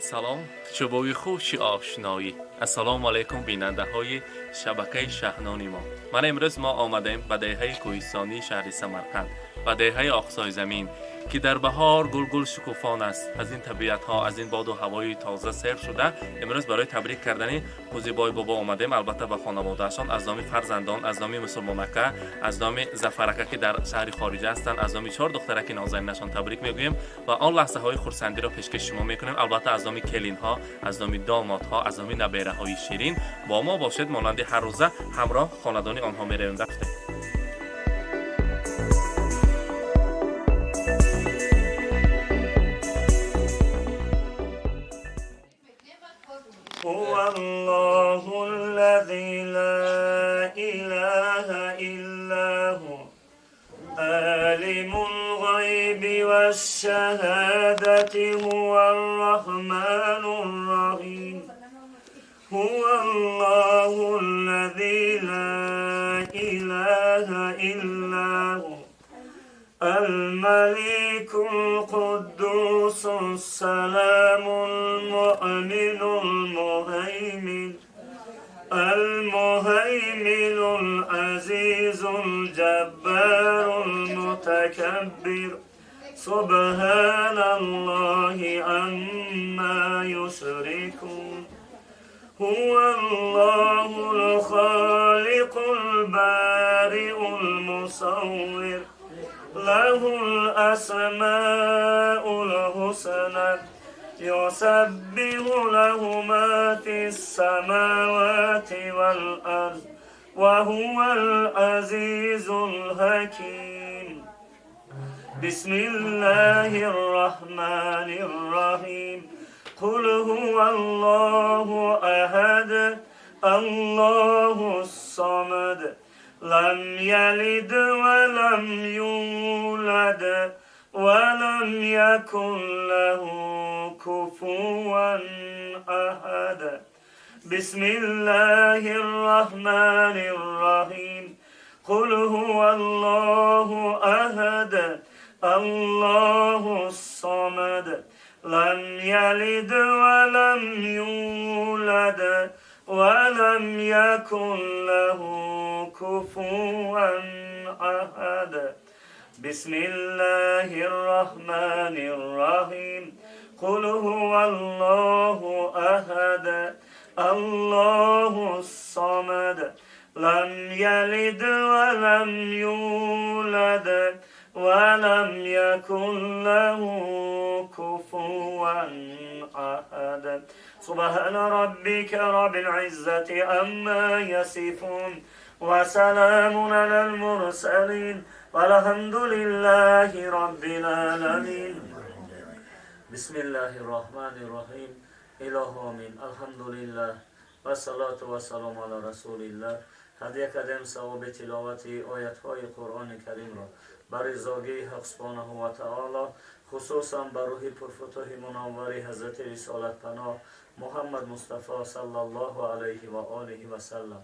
سلام، شبوی خوش آشنایی. السلام علیکم بیننده های شبکه شهنان من امروز ما آمدیم به دهه کوهستانی شهر سمرقند و دهه اقصای زمین که در بهار گل شکوفان است. از این طبیعت ها، از این باد و هوای تازه سیر شده امروز برای تبریک کردن قوزیبای بابا آمدیم. البته به خانواده‌شان از نام فرزندان، از نام مسلمانکه، از نام زفرکه که در شهر خارج هستند، از نام 4 دخترک نازنینشان تبریک میگوییم و آن لحظه های خرسندی را پیشکش شما میکنیم. البته از نام کلین ها، از نام داماد ها، از نام نبیره های شیرین با ما باشید. مانند هر روزه همراه خاندان آنها میرویم دفتر. هو الله الذي لا إله إلا هو عالم الغيب والشهادة هو الرحمن الرحيم هو الله الذي لا إله إلا هو الملك القدوس السلام المؤمن المهيمن العزيز الجبار المتكبر سبحان الله عما يشركون هو الله الخالق البارئ المصور له الأسماء الحسنى يسبح له ما في السماوات والأرض وهو العزيز الحكيم بسم الله الرحمن الرحيم قل هو الله أحد الله الصمد لم يلد ولم يولد ولم يكن له كفوا أحد بسم الله الرحمن الرحيم قل هو الله أحد الله الصمد لم يلد ولم يولد ولم يكن له كفوا أحد بسم الله الرحمن الرحيم قل هو الله أحد الله الصمد لم يلد ولم يولد ولم يكن له كفوا أحد سبحان ربك رب العزة عما يصفون وسلام على المرسلين والحمد لله رب العالمين بسم الله الرحمن الرحيم إله آمين الحمد لله والصلاة والسلام على رسول الله. هدیه کردیم ثواب تلاوت آیت‌های قرآن کریم را بر رضاگی حق سبحانه و تعالی، خصوصا بر روح پرفتوح منور حضرت رسالت پناه محمد مصطفی صلی الله علیه و آله و سلم،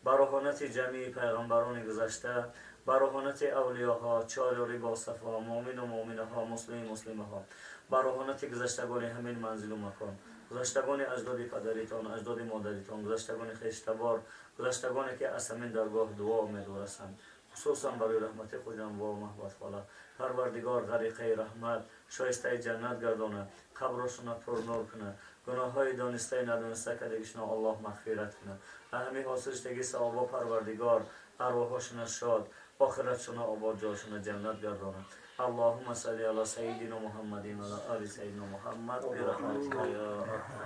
بر روحانیت جمیع پیغمبران گذشته، بر روحانیت اولیاءها، چهار با صفا، مؤمن و مؤمنه ها، مسلمه ها، بر روحانیت گذشتگان همین منزل و مکان، گذشتگان اجداد پدریتان، اجداد مادریتان، گذشتگان خویشتبار، گذشتگانی که از همین درگاه دعا می‌دارند، خصوصا برای رحمت خود جان و محبت خاله پروردگار غریقه رحمت شایسته جنت گردانه، قبرشون پر نور کنه، گناههای دانسته ندانسته کردگیشون الله مغفرت کنه، همین حاصلشتگی ثواب پروردگار ارواحشون شاد، آخرتشون آباد، جاشون جنت گردانه. اللهم صل علی سیدنا محمد و علی آل سیدنا محمد برحمتک یا ارحم.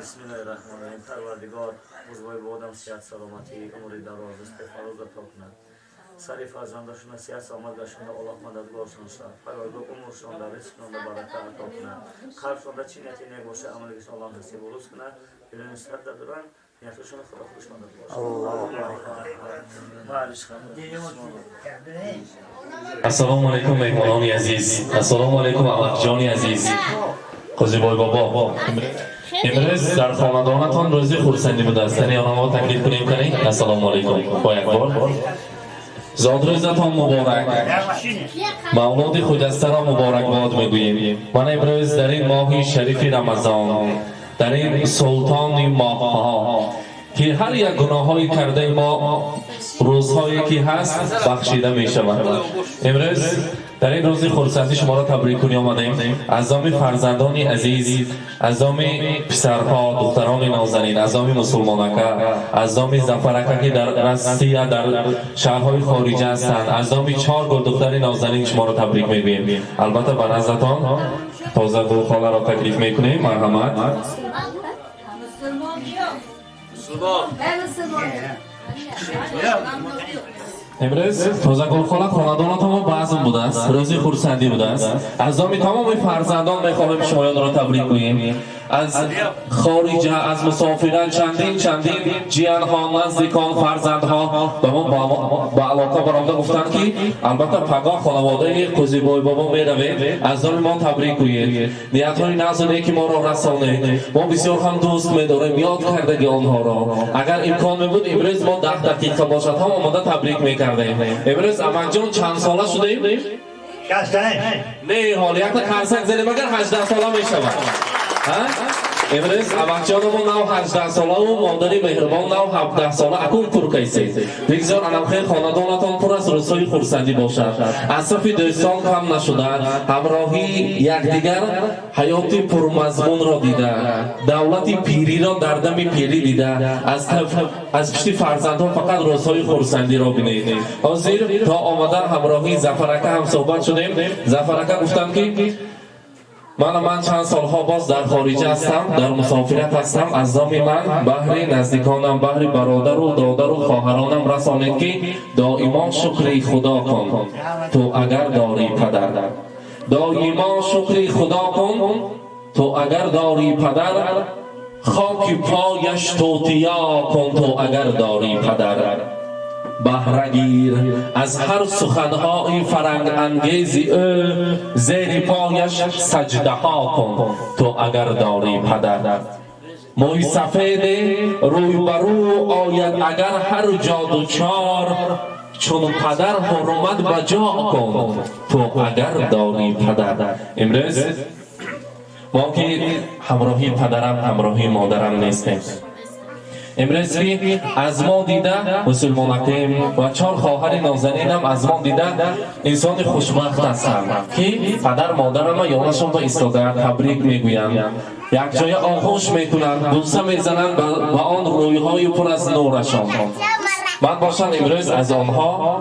بسم الله الرحمن الرحیم. پروردگار بزرگ بودم صحت سلامتی عمر دراز استفاده عطا کنه. سری فرزندشون صحت سلامتشون الله مددگارشون شد. پروردگار عمرشون در رزقشون برکت عطا کنه. قلبشون در چینیتی نیک باشه، عملشون الله نصیب و روز کنه. بدون صحت دارن نیتشون خدا خوش مدد باشه. السلام علیکم مهمانان عزیز، السلام علیکم احمد جان عزیز، قوزیبای بابا. امروز در خاندانتان روزی خرسندی بوده است. یعنی آنها تکلیف کنیم کنید. السلام علیکم با یک بار. زادروزتان مبارک. مولود خجسته را مبارکباد میگوییم. من امروز در این ماه شریف رمضان، در این سلطان ماه‌ها که هر یک گناهایی کرده ما روزهایی که هست بخشیده می شود. امروز در این روز خورسندی شما را تبریک کنی آمدیم. از نام فرزندان عزیز، از نام پسرها، دختران نازنین، از نام مسلمانکه، از نام زفرکه که در روسیه در شهرهای خارجی هستند، از نام 4 گل دختر نازنین شما را تبریک میگوییم. البته به نزدتان تازه گل خاله را تکلیف میکنیم. مرحمت. امروز تازه گلخاله خاندانتان بعضم بوده است، روزی خورسندی بوده است. از نام تمام فرزندان میخواهیم شمایان را تبریک گوییم. از خارج، از مسافران چندین جیانها، نزدیکان، فرزندها به ما با علاقه برآمده گفتند که البته پگاه خانواده قضیبای بابا میرویم، از نام ما تبریک گویید. نیت‌های نازلی که ما را رسانید، ما بسیار هم دوست می‌داریم، یاد کردگی آنها را. اگر امکان می‌بود امروز ما 10 دقیقه باشد هم آماده تبریک می‌کردیم. امروز احمد جان چند ساله شدیم؟ 60. نه حالا یک کنسرت زدیم اگر 18 ساله میشود. امروز احمدجانمون نو 18 ساله و مادری مهربان نو 17 ساله اکنون پرکیسی. بگذار انمخیر خاندانتان پر از روزهای خورسندی باشد. از صف دوستان کم نشدن، همراهی یکدیگر حیات پرمضمون را دیده، دولت پیری را در دم پیری دیده، از پشت فرزندان فقط روزهای خورسندی را بینید. حاضر تا آمدن همراهی زفرکه هم صحبت شدیم. زفرکه گفتم که من چند سالها باز در خارج هستم، در مسافرت هستم. از نام من بهر نزدیکانم، بهر برادر و دادر و خواهرانم رسانید که دائما شکر خدا کن تو اگر داری پدر. دائما شکر خدا کن تو اگر داری پدر، خاک پایش توتیا کن تو اگر داری پدر. بهرگیر از هر سخنهای فرنگ انگیزی او، زیر پایش سجده ها کن تو اگر داری پدر. موی سفید روی برو آید اگر هر جا دوچار، چون پدر حرمت بجا کن تو اگر داری پدر. امروز ما که همراهی پدرم همراهی مادرم نیستیم. امروز که از ما دیده مسلمانکیم و 4 خواهر نازنینم از ما دیده انسان خوشبخت هستم که پدر مادرم یادشون با ایستاده تبریک میگویم. یک جای آغوش میکنند، بوسه میزنند به آن رویهای پر از نورشان. من باشم امروز از آنها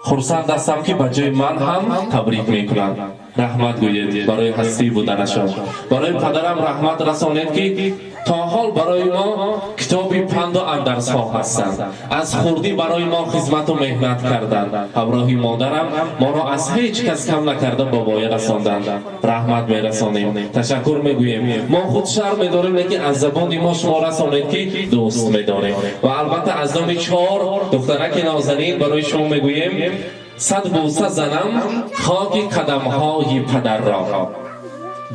خرسند هستم که به جای من هم تبریک میکنند. رحمت گویید برای هستی بودنشان. برای پدرم رحمت رسانید که تا حال برای ما کتابی پند و اندرس ها هستند. از خردی برای ما خدمت و مهنت کردند. همراهی مادرم ما را از هیچ کس کم نکرده با بایه رساندند. رحمت میرسانیم، تشکر میگوییم. ما خود شرم میداریم لیکن از زبان ما شما رسانید که دوست میداریم. و البته از نام 4 دخترک نازنین برای شما میگوییم 100 بوسه زنم خاک قدم های پدر را،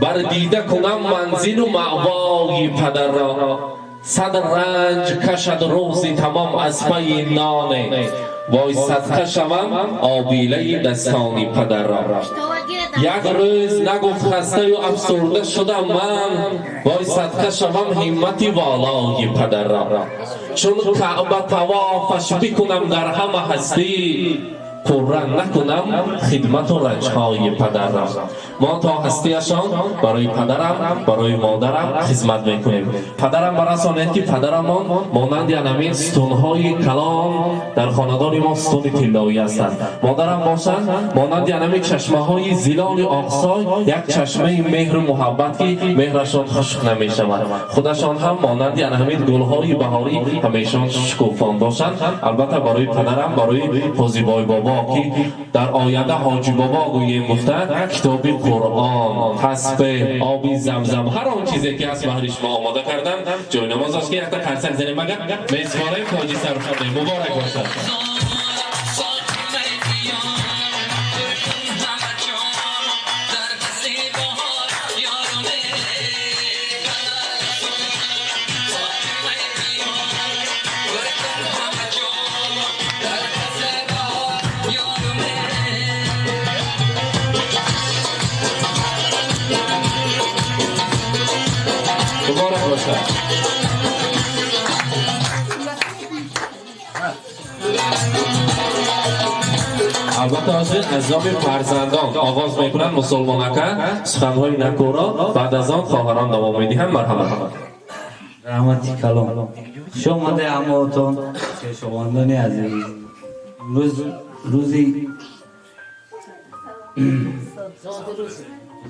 بر دیده کنم منزل و مأوای پدر را. 100 رنج کشد روزی تمام از پی نانه، وای صدقه شوم آبیله دستانی پدر را. یک روز نگفت خسته و افسرده شدم من، وای صدقه شوم همتی والای پدر را. چون کعبه توافش بکنم در همه هستی، پررنگ نکنم خدمت و رنجهای پدر را. ما تا هستیشان برای پدرم برای مادرم خدمت میکنیم. پدرم برسانید که پدرمان مانند انمین ستونهای کلان در خاندان ما ستون طلایی هستند. مادرم باشند مانند انمین چشمه های زیلال آقسای، یک چشمه مهر و محبت که مهرشان خشک نمیشود. خودشان هم مانند انمین گلهای بهاری همیشان شکوفان باشند. البته برای پدرم برای قاضیبای بابا که در آینده حاجی بابا گوییم گفتن کتاب قرآن، تسبیح، آبی زمزم، هر آن چیزی که از بهر شما آماده کردن جای نماز است که یک کنسرت زنیم مگر میزبانه حاجی سرفرده مبارک باشد. باشد. البته حاضرین از نام فرزندان آغاز میکنن مسلمانکه سخنهای نکورا بعد از آن خواهران دوام میدهند. مرحبا. رحمتی کلام شما ده اماتون که شماندانی عزیز روزی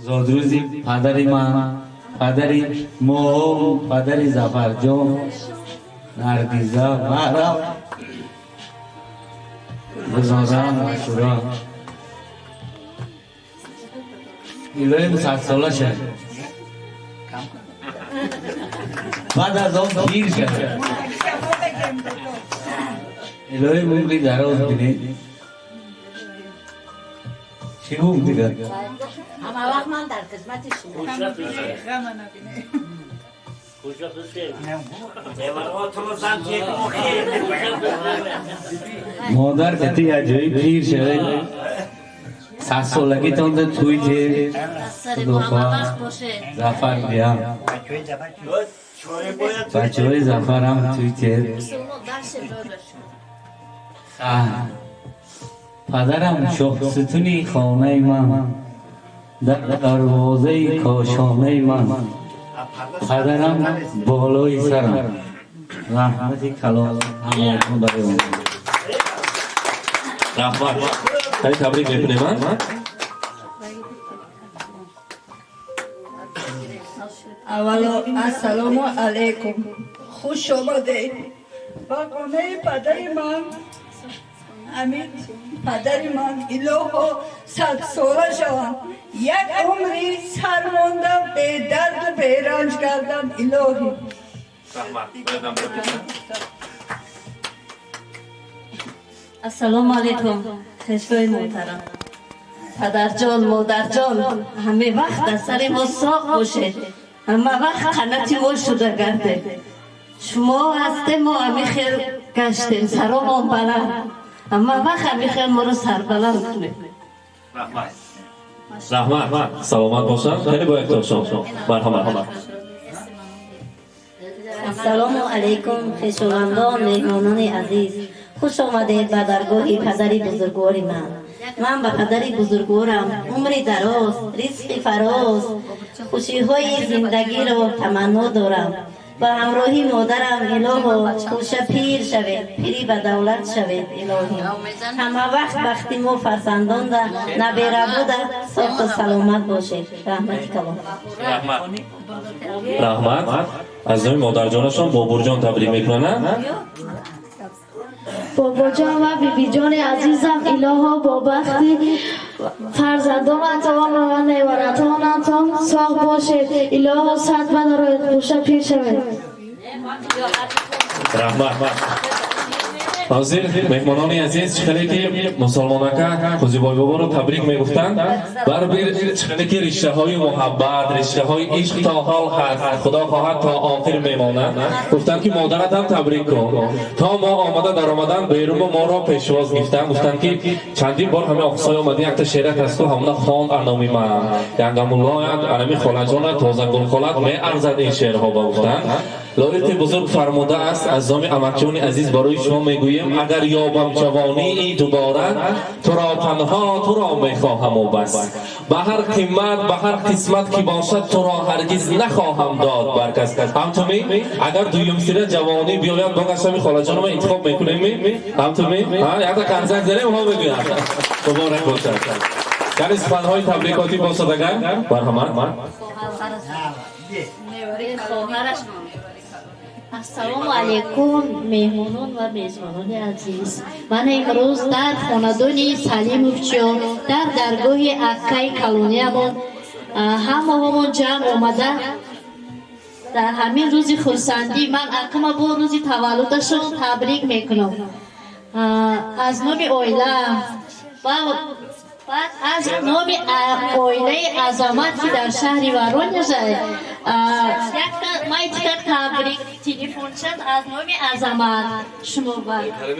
زادروزی پدری من پدری مو پدری زفر جان نردیزا مرم بزارم مشورا ایلویم 100 ساله شد بعد از آن پیر شد ایلویم عمری دراز بینید چی بود دیگر؟ اما وقت من در خدمت شما مادر کتی اجایی پیر شده 100 سالگی تونده توی که زفر بیا بچه های زفر هم توی که پدرم شخ ستونی خانه من در دروازه کاشانه من پدرم بالای سرم رحمتی کلام همون برای اون رحمت خیلی تبریک میکنیم. اولا السلام علیکم خوش آمدید با خانه پدر من امین پدر من الهو 100 ساله شوم یک عمری سر ماندم به درد و به رنج کردم الهی السلام علیکم خشوی محترم پدر جان مادر جان همه وقت در سر ما ساق باشه همه وقت قناتی ما شده گرده شما هستیم ما همی خیل گشتیم سرام بلند همه وقت همی خیل ما رو سربلند کنیم. رحمت سلامت باشم. خیلی با احترام شما. مرحبا. السلام علیکم خویشاوندان مهمانان عزیز خوش آمدید به درگاه پدری بزرگوار من به پدری بزرگوارم عمری دراز رزق فراز خوشی های زندگی را تمنا دارم با همراهی مادرم الهو خوشه پیر شوید پیری به دولت شوید الهی همه وقتی ما فرزندان ده نبیره بوده ساخت و سلامت باشید. رحمتی کلام. رحمت از نام مادر جانشان بابور جان تبریک میکنن. بابا جان و بیبی جان عزیزم الها با بختی فرزندانتان و نیورانتان ساق باشید الها صد بدارید خوشه پیر شوید. رحمت حاضر مهمانان عزیز چخلی که مسلمانکه خوزیبای بابا رو تبریک میگفتند بر بیر چخلی که رشته های محبت رشته های عشق تا حال هست خدا خواهد تا آخر میمانند گفتند که مادرت هم تبریک کن تا ما آمده در آمدن بیرون ما را پیشواز گفتند گفتند که چندین بار همه آقصای آمدی یک تا شیرک است و همونه خواند انامی من ینگم الله انامی خالجان تازه گل خالت می ارزد این شعرها با گفتند. لایق بزرگ فرموده است از نام امکجان عزیز برای شما میگویم اگر یابم جوانی دوباره تو را تنها تو را میخواهم و بس به هر قیمت به هر قسمت که باشد تو را هرگز نخواهم داد بر کس همتومی اگر دویم سیر جوانی بیاید با قشمی خاله جان ما انتخاب میکنیم همتومی یک تا کنزک زنیم ها بگویم مبارک باشد. یعنی سخنهای تبریکاتی با صداگر مرحمت. السلام علیکم مهمانان و میزبانان عزیز من امروز در خاندان سلیموفچیان در درگاه اکای کلونیمون هممون جمع آمده در همین روز خورسندی من اکما با روز تولدشون تبریک میکنم از نام اویله بعد از نام اویله عظمت که در شهر ورونژ ما ایتکت تبریک تلفن شد از نام عظمت شما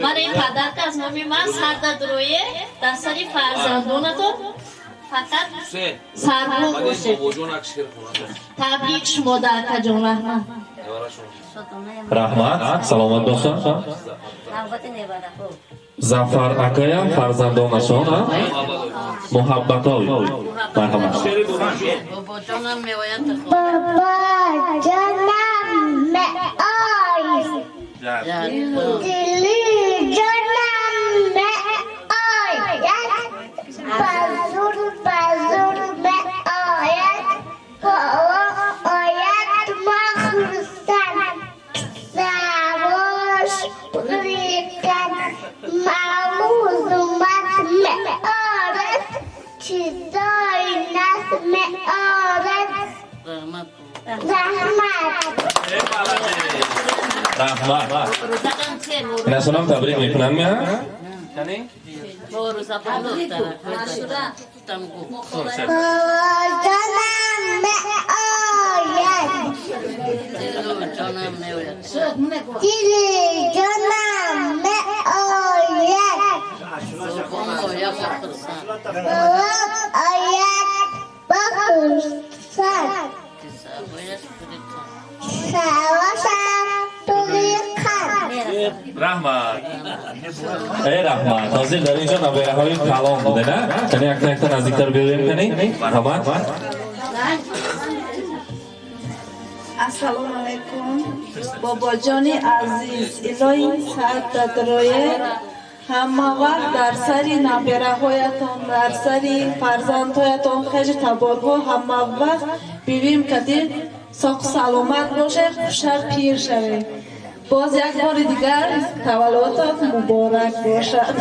من این پدر که از نام من سرداد رویه در سر فرزندانتون فقط سربو باشه تبریک شما در کجان رحمت. Rahmat, salomat bo'lsin. Zafar akayam farzandonashon muhabbatoy. Marhamat. Baba canım meoyat Dili canım meoyat Pazur meoyat Baba ayat mahrusan Savaş berikan Mauzumat meoyat Çizoy nas meoyat Rahmat. Nasional tabrik mikunanmi? Doğru sapando tamku. Canım meoyat Canım meoyat. Dili canım meoyat Como ya bakırsan. Ayat bakırsan Savaşa berikan Rahmat. Rahmat. Hozir در اینجا نوبه‌های کلام بوده نه؟ یعنی یک نزدیکتر بیایم کنیم. مرحبا. Assalomu alaykum. Bobojoni aziz, iloying sa'adat roye hamma vaqt dar sari nabirahoyaton, dar sari farzandhoyaton khej taborho hamma vaqt bivim kadir sog' salomat boshed, hushar pir shaved. Boz yak bori digar tavallutot muborak boshed.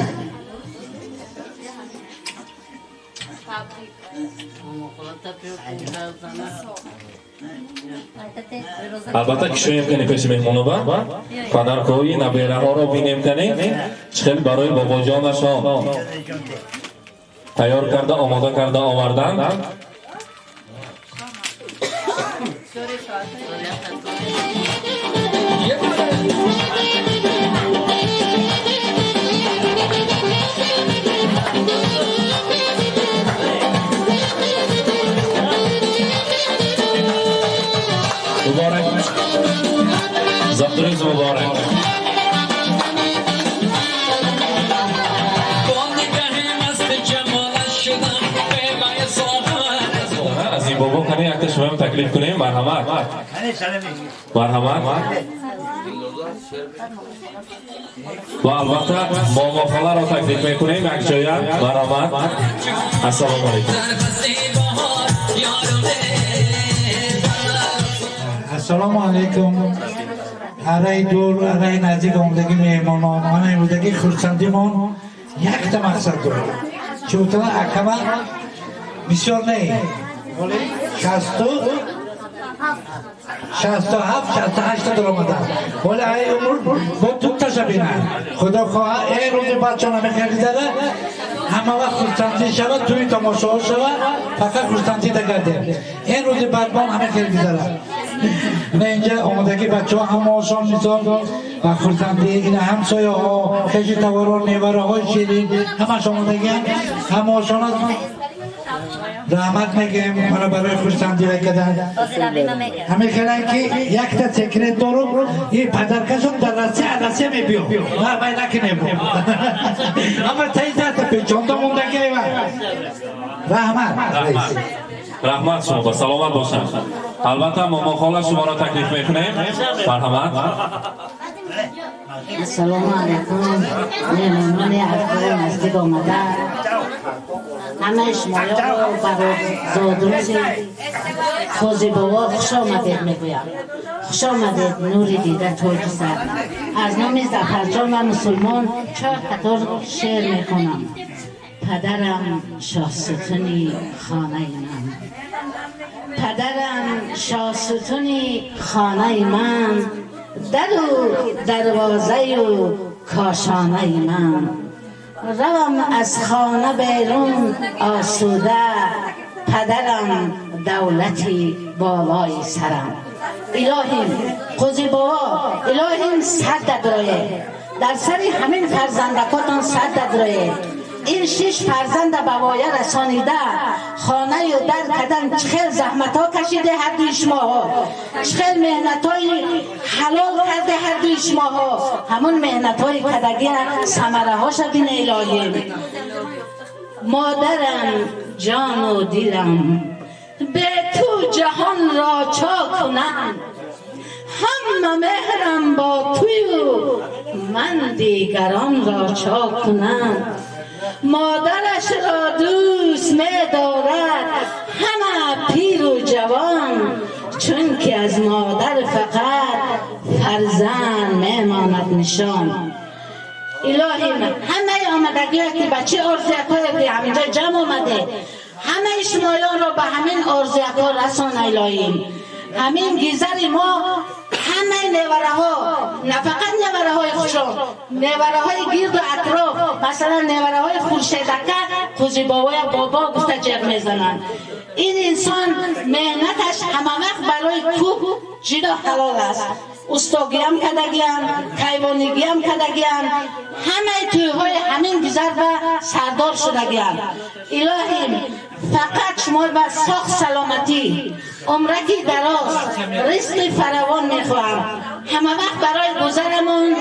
البته کشویم کنی پیش مهمونو با پدرکوی نبیره ها رو بینیم کنی چخیل برای بابا جانشان تیار کرده آماده کرده آوردن مبارک زبدریز مبارک از این بابا کنی یک شما هم تکلیف کنیم مرحمت مرحمت و البته ماما خاله را تکلیف میکنیم یک جایی مرحمت السلام علیکم السلام علیکم ارای دور ارای نزدیک آمدگی مهمانان من امروزگی خرسندیمان یک تا مقصد دارم چوتلا اکبر بسیار نه 67 در آمدن ولی ای امور با دوتا شبینن خدا خواه ای روز بچه نمیخیلی داره همه وقت خرسندی شود توی تماشا شود فقط خرسندی دگرده این روز بربان همه خیلی داره نه اینجا آمدگی بچه ها هم آشان میزان و خرسندی این همسایه ها خیلی توران نیوره های شیرین همش آمدگی هم آشان هست رحمت میگیم منو برای خرسندی کردن همه خیلی که یک تا سکرت دارم این پدرکشم در رسیه میبیام نه باید نکنیم اما تایید پیچانده موندگی رحمت رحمت شما با سلامت باشن البته ماما خاله شما را تکلیف میکنیم مرحمت السلام علیکم مهمونان عزیز نزدیک آمدن همه شما رو برای زادروزی خوزی بابا خوش آمدید میگویم خوش آمدید نوری دیده ترک سر از نام زفرجان و مسلمان 4 قطار شعر میکنم پدرم شاه ستونی خانه من پدرم شاه ستونی خانه من در و دروازه و کاشانه من روم از خانه بیرون آسوده پدرم دولتی بالای سرم الهیم قضی بابا الهیم صد درایه در سر همین فرزندکاتان صد درایه این 6 فرزند به وایه رسانیده خانه و در کردن چخیل زحمت ها کشیده هر دوی شما ها، چخیل مهنت های حلال کرده هر دوی شما ها، همون مهنت های کدگی ثمره هاش بین الهی. مادرم جان و دیلم به تو جهان را چا کنم، همه مهرم با توی و من دیگران را چا کنم. مادرش را دوست می دارد همه پیر و جوان، چون که از مادر فقط فرزند می ماند نشان. الهی من همه آمدگی که بچه ارزیکای که همینجا جمع آمده همه شمایان را به همین ارزیکا رسان الهی. همین گیزر ما همه نوره ها، نه فقط نوره های خوشم، نوره های گرد و اطراف، مثلا نوره های خورشیدکه خوزی بابا گفته جغ میزنن. این انسان مهنتش همه وقت برای کوه جدا حلال است. استاگی هم کدگی هم، کیوانگی هم کدگی هم، همه توی های همین گذر و سردار شدگی هم. الهی فقط شما به ساخت سلامتی، عمرکی دراز، رزق فراوان میخواهم. همه وقت برای گذرمون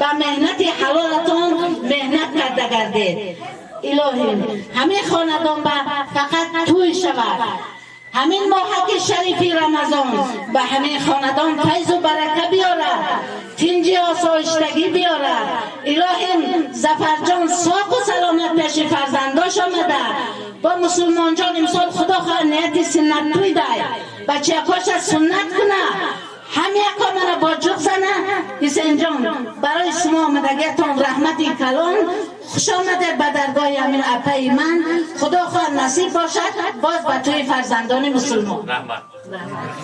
به مهنت حلالتون مهنت کرده گردید. الهی همین خاندان به فقط توی شود. همین ماه شریفی رمضان به همین خاندان فیض و برکه بیارد، تنجی آسایشتگی بیارد. الهی زفرجان ساق و سلامت پیش فرزنداش آمده. با مسلمان جان امسال خدا خواه نیت سنت توی ده بچه اکاش از سنت کنه، همه اکا منو با جغ زنه. حسین جان برای شما آمدگیتون رحمتی کلان، خوش آمده به درگاه همین اپای من. خدا خواه نصیب باشد باز به توی فرزندان مسلمان.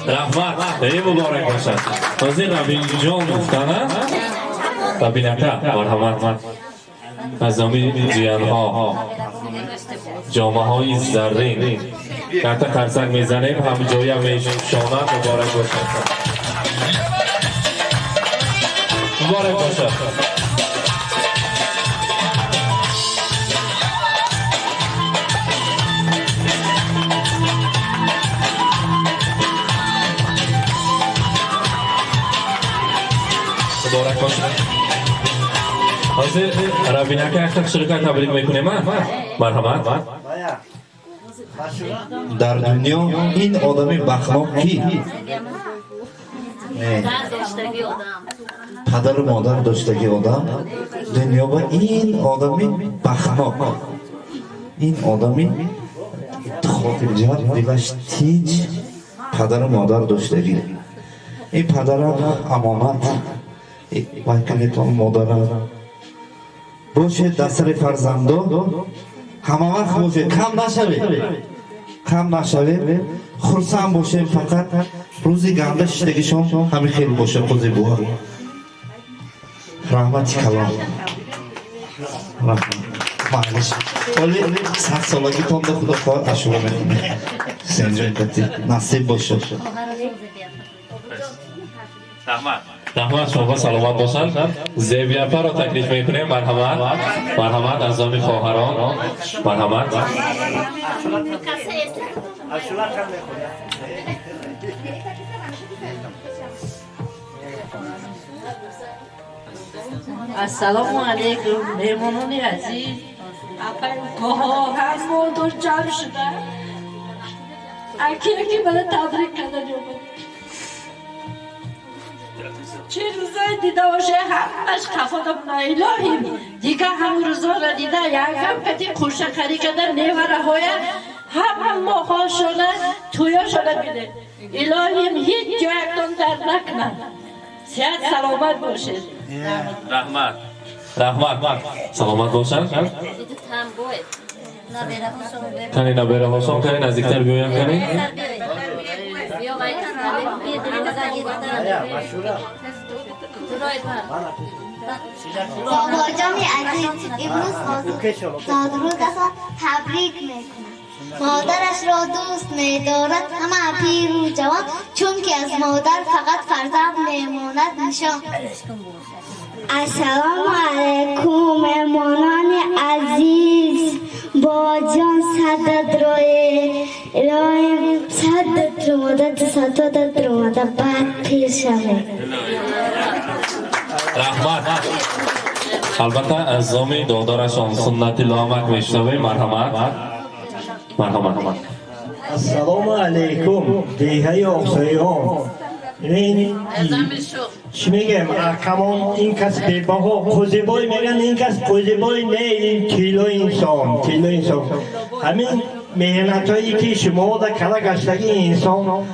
رحمت ای مبارک باشد. حاضر ربین جان گفتنه ربینکه مرحمت از نامی جیانها جامعه های زرین که حتی خرسنگ میزنیم هم جایی هم شانه مبارک باشد. مبارک باشد. مبارک باشد. حاضر ربینکه اختر شرکت تبریک میکنیم. مرحمت. در دنیا این آدمی بخناک کی؟ پدر و مادر داشتگی آدم دنیا با این آدمی بخناک، این آدمی خاطر جهت دلش تیج پدر و مادر داشتگی. این پدرم امانت وکلیتان مادرم باشه دستر فرزندا همه وقت باشه، کم نشوه خرسند باشه. فقط روزی گنده شدگیشان همین خیلی باشه. خوزی بوها رحمتی کلام معلش ولی 100 سالگی تان ده خدا خواه اشوه میکنه. سنجای کتی نصیب باشه. رحمت شما سلامت باشند. زیبیافه را تکلیف میکنیم. مرحمت از نام خواهران. مرحمت. السلام علیکم مهمانان عزیز. اپا هم دور جمع شده اکی بله تبریک کردن جمعه چه روزای دیده باشه همش خفادم الهی دیگه هم روزا را دیده یکم کتی خوشه خری کردن نیوره های هم ماها شده تویا شده بیده. الهی هیچ جا اکتون درد نکنن. صحت سلامت باشید. رحمت سلامت باشند. کنی نبیره حسن کنی نزدیکتر بیایم کنی. بابا جان عزیز امروز زادرود اصلا تبریک میکنم. مادرش را دوست می‌دارد همه پیر و جوان، چون که از مادر فقط فرزند میماند نشان. السلام علیکم مهمانان عزیز با جان صدت روی الهی صدت رو مدت صدت رو مدت بعد پیش شده رحمت البته از زامی دادارشان سنتی لامک میشنوه. مرحمت. السلام علیکم دیهای آقسایان. چی میگم کمان این کس بیباها قوزیبای میگن این کس قوزیبای نه این کیلو انسان همین مهنت هایی که شما در کلا گشتگی انسان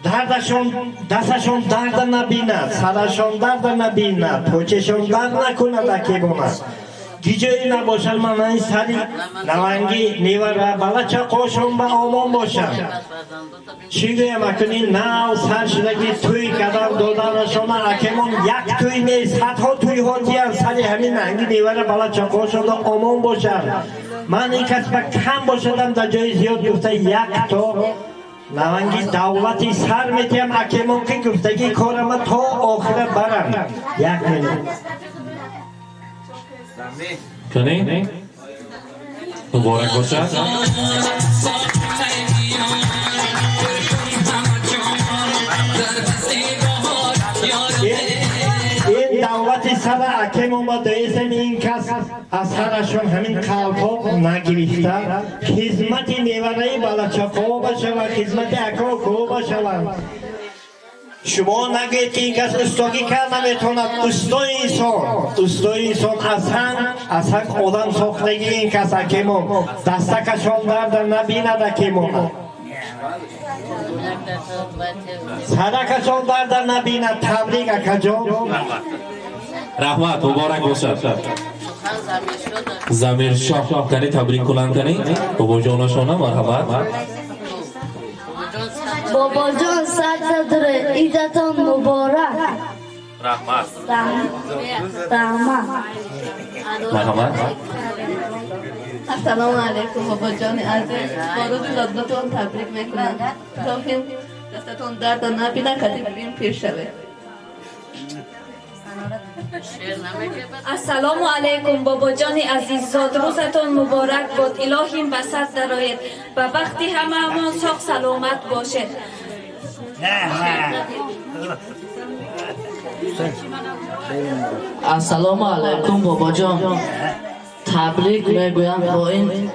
دردشون دستشون درد نبیند سرشون درد نبیند پوچشون درد نکند که بوند گیجایی نباشد من این سری نوانگی نیوره بلا چقاشون به آمان باشد چی گویم اکنی نو سر شدگی توی کدر دادنشون اکمون یک توی نیست صدها توی ها دیگر سری همین نهنگی نیوره بلا چقاشون به آمان باشد من این کس به کم باشدم در جای زیاد گفته یک تا نوانگی دولتی سر میتیم اکمون که گفتگی کارم تا آخر برم یک مینوت کنی؟ مبارک باشد. این دولت سر اکمون با دایسم این کس از سرشون همین قلب ها نگرفته خدمت نیوره بلچقا باشه و خدمت اکا کو باشه شما نگید که این کس استاگی کرد نمیتوند استای انسان اصلا آدم ساختگی این کس اکیمون دستکشان درد نبیند اکیمون صدکشان درد نبیند تبریک اکجان رحمت مبارک باشد. زمیر شاه کنی تبریک کنن کنی بابا جانشانه. مرحمت. بابا جان صد داره ایدتان مبارک رحمت. مرحمت. السلام علیکم بابا جان عزیز با روز لطفتون تبریک میکنم خواهیم دستتون درد نبینه کدی بیم پیش شوه. السلام علیکم بابا جان عزیز زاد روزتون مبارک باد الهیم بسط درآید و وقتی هممون ساق سلامت باشد. السلام علیکم بابا جان تبریک میگویم با این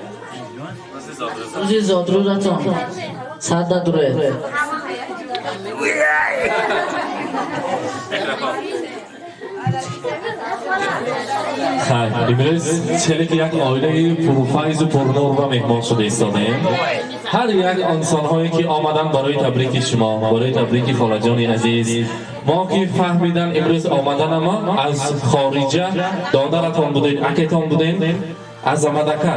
روزی زادروزتون صد دوره امروز چلی که یک آیله پروفایز و پرنور و مهمان شده ایستاده. هر یک انسان هایی که آمدن برای تبریک شما برای تبریک خاله جان عزیز ما که فهمیدن امروز آمدن ما از خارجه دادرتان بودین اکتان بودین از آمدکه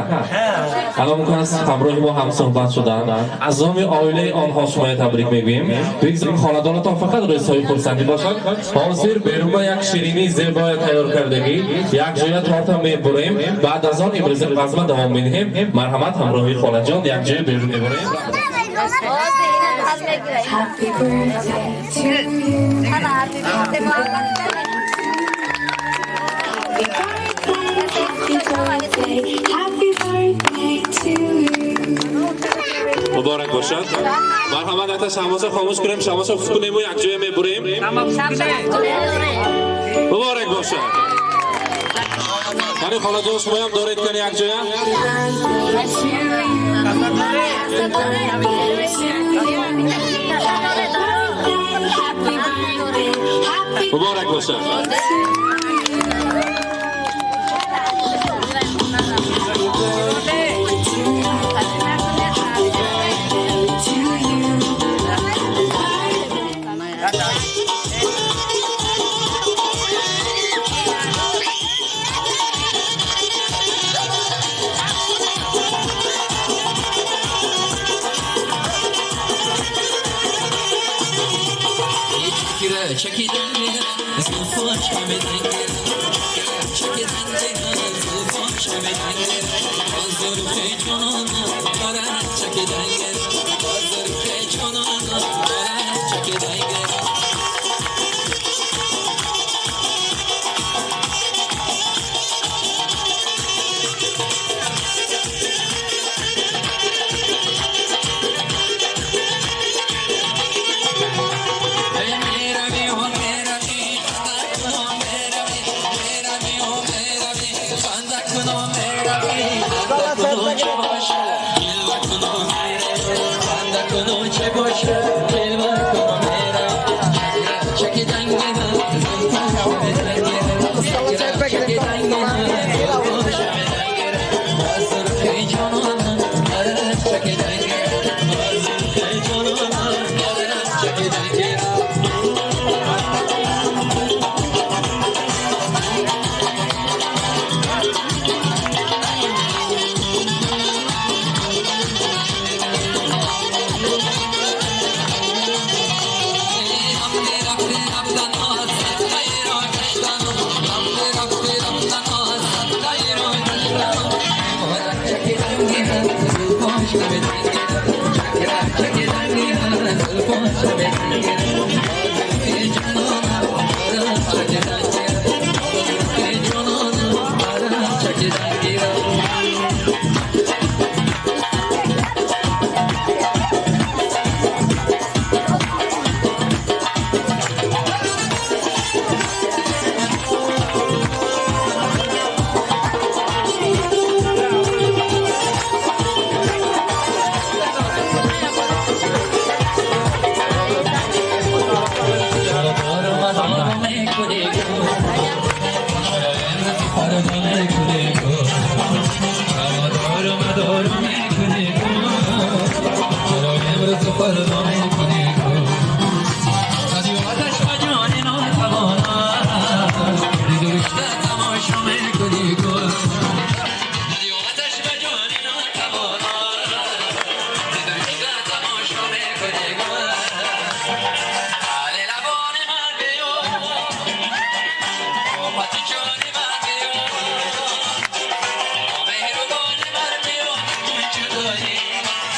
الان ممکن است همراه ما هم صحبت شدن از نام آیله آنها شما تبریک میگویم بگذاریم خاندانتان فقط رسای پرسندی باشد حاضر بیرون با یک شیرینی زیبای تیار کردگی یک جای تارتا میبریم بعد از آن امروز قسمت دوام میدهیم. مرحمت همراهی خاله جان یک جای بیرون میبریم. مبارک باشد. مرحمت حتی شماسا خاموش کنیم شماسا افت کنیم و یک جای میبریم. مبارک باشد. یعنی خاله جان شما هم دارید کنی یک جای مبارک باشد.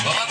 Baba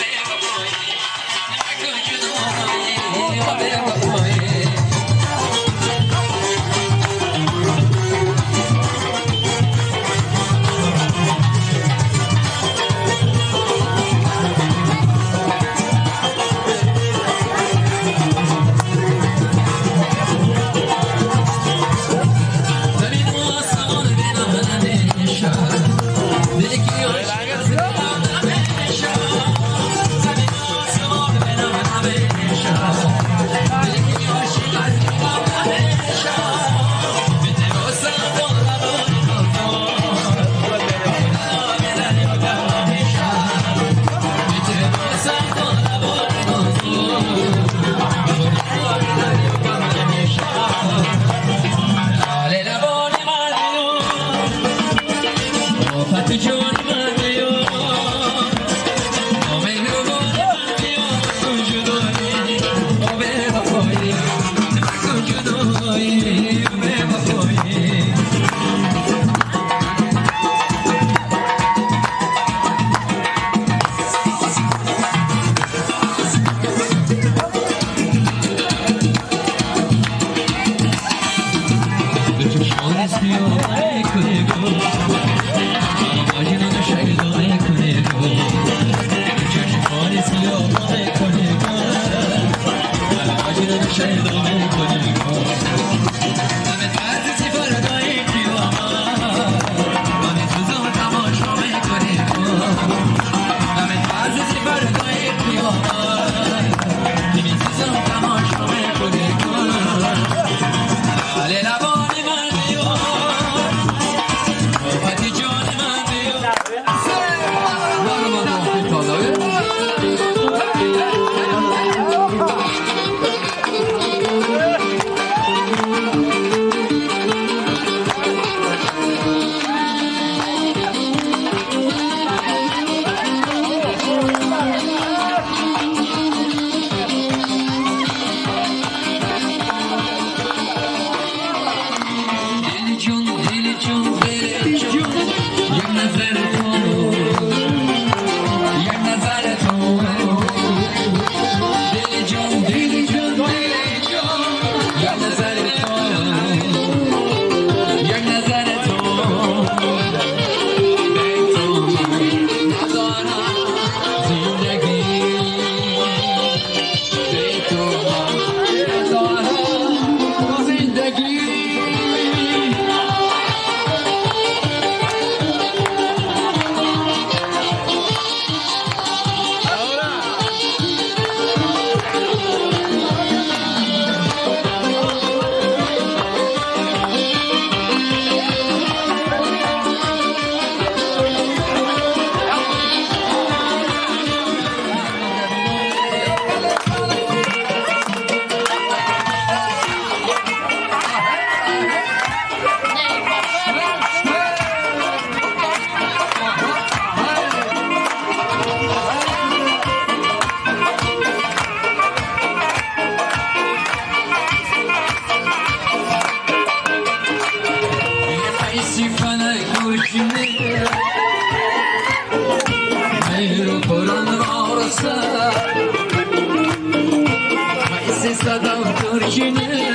içine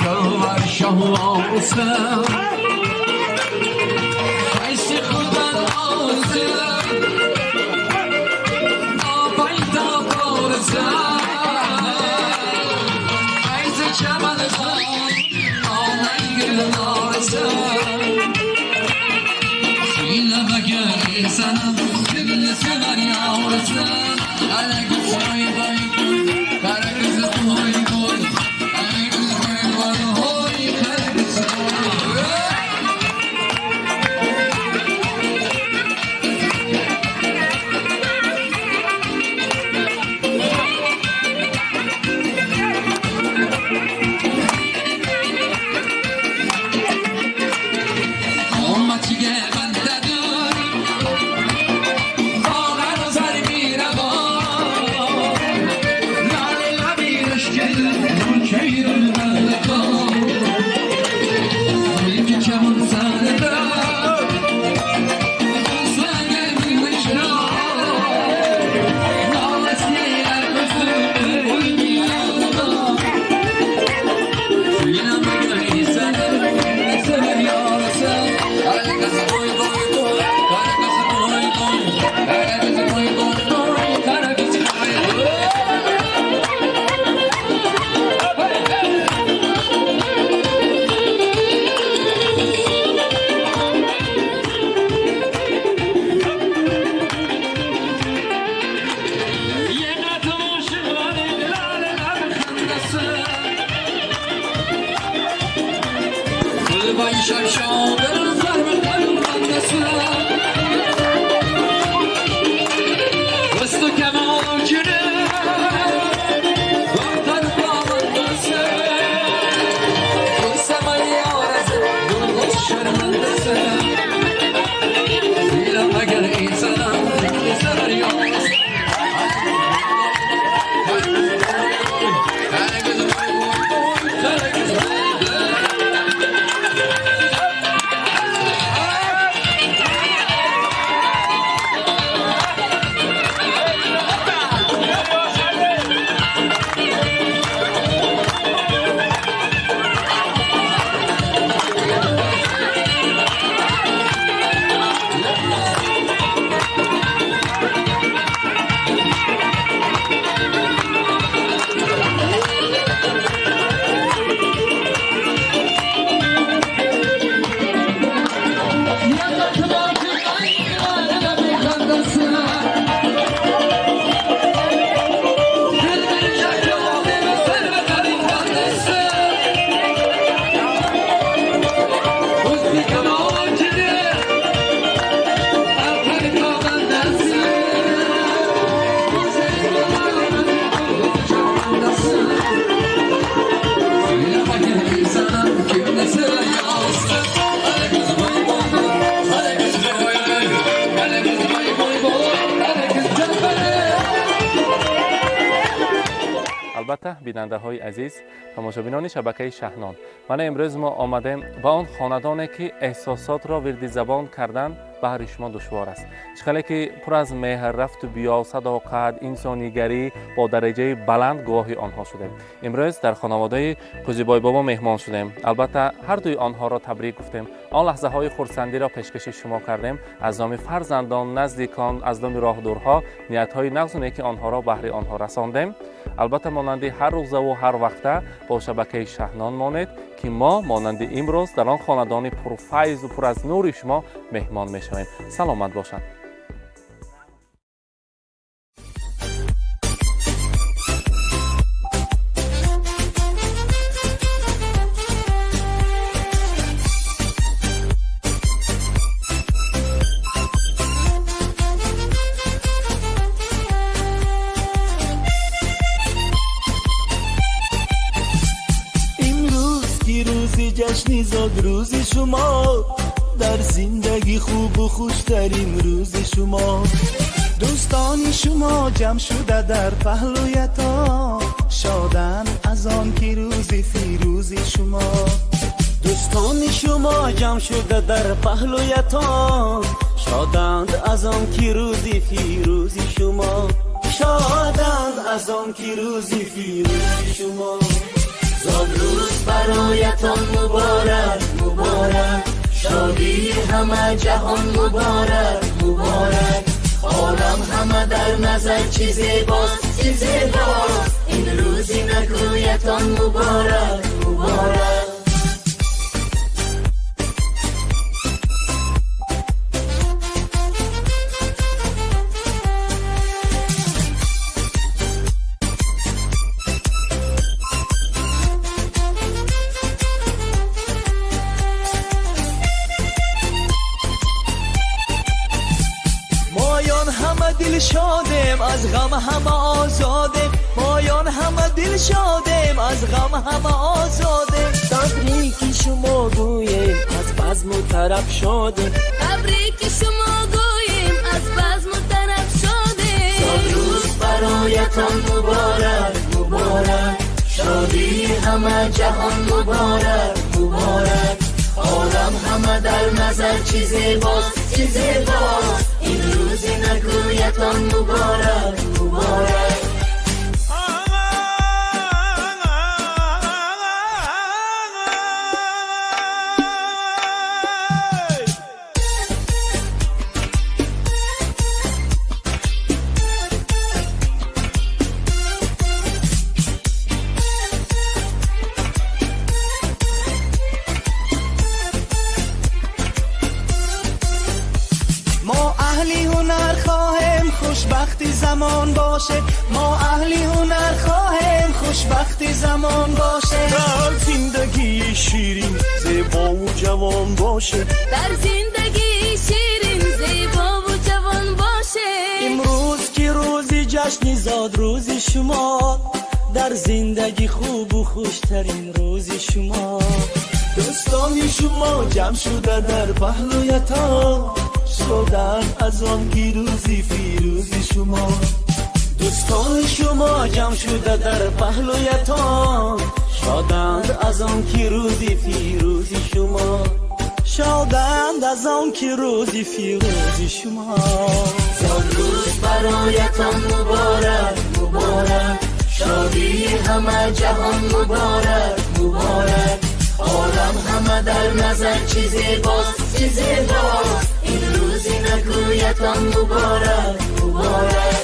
Gavvar şahlasın Kaysi kudan ağzın Apayda bağırsın Kaysi çamanısan Ağlan gülün ağırsın Suyla bakar insanım Gülünü sever yavrusun Ala kız boy boy Kara kız boy boy Ala kız boy boy Hoy kara kız boy البته بیننده های عزیز تماشابینان شبکه شهنان، من امروز ما آمدیم با آن خاندانی که احساسات را وردی زبان کردن بهر شما دشوار است، چخاله که پر از مهر رفت و بیا، صداقت، انسانیگری با درجه بلند گواهی آنها شدیم. امروز در خانواده قوزیبای بابا مهمان شدیم. البته هر دوی آنها را تبریک گفتیم. آن لحظه های خرسندی را پیشکش شما کردیم. از نام فرزندان، نزدیکان، از نام راهدورها، نیت های نغز و نیک آنها را بهر آنها رساندیم. البته مانند هر روز و هر وقت با شبکه شهنان مانید که ما مانند امروز در آن خاندان پرفیض و پر از نور شما مهمان میشویم. سلامت باشند. جشنی زاد روز شما، در زندگی خوب و خوشترین روز شما. دوستان شما جمع شده در پهلویتان، شادن از آن که روز فیروز شما. دوستان شما جمع شده در پهلویتان، شادند از آن که روز فیروز شما. شادند از آن که روزی فیروزی شما زادروز برایتان مبارک مبارک شادی همه جهان مبارک مبارک عالم همه در نظر چی زیباست چی زیباست این روزی نگویتان مبارک مبارک دل شادم از غم همه آزادم مایان همه دل شادم از غم همه آزادم تبریک شما گویم از بزم و طرب شادم تبریک شما گویم از بزم و طرب شادم زادروز برایتان مبارک مبارک شادی همه جهان مبارک مبارک عالم همه در نظر چی زیباست چی زیباست این روزی نگویتان مبارک مبارک خوشبختی زمان باشه ما اهلی هنر خواهیم خوشبختی زمان باشه در زندگی شیرین زیبا و جوان باشه در زندگی شیرین زیبا و جوان باشه امروز که روزی جشن زاد روزی شما در زندگی خوب و خوشترین روزی شما دوستان شما جمع شده در پهلویتان شدن از آن که روزی فیروزی شما دوستان شما جمع شده در پهلویتان شادند از آن که روزی فیروزی شما شادند از آن که روزی فیروزی شما زادروز برایتان مبارک مبارک شادی همه جهان مبارک مبارک عالم همه در نظر چی زیباست چی زیباست این روزی نگویتان مبارک مبارک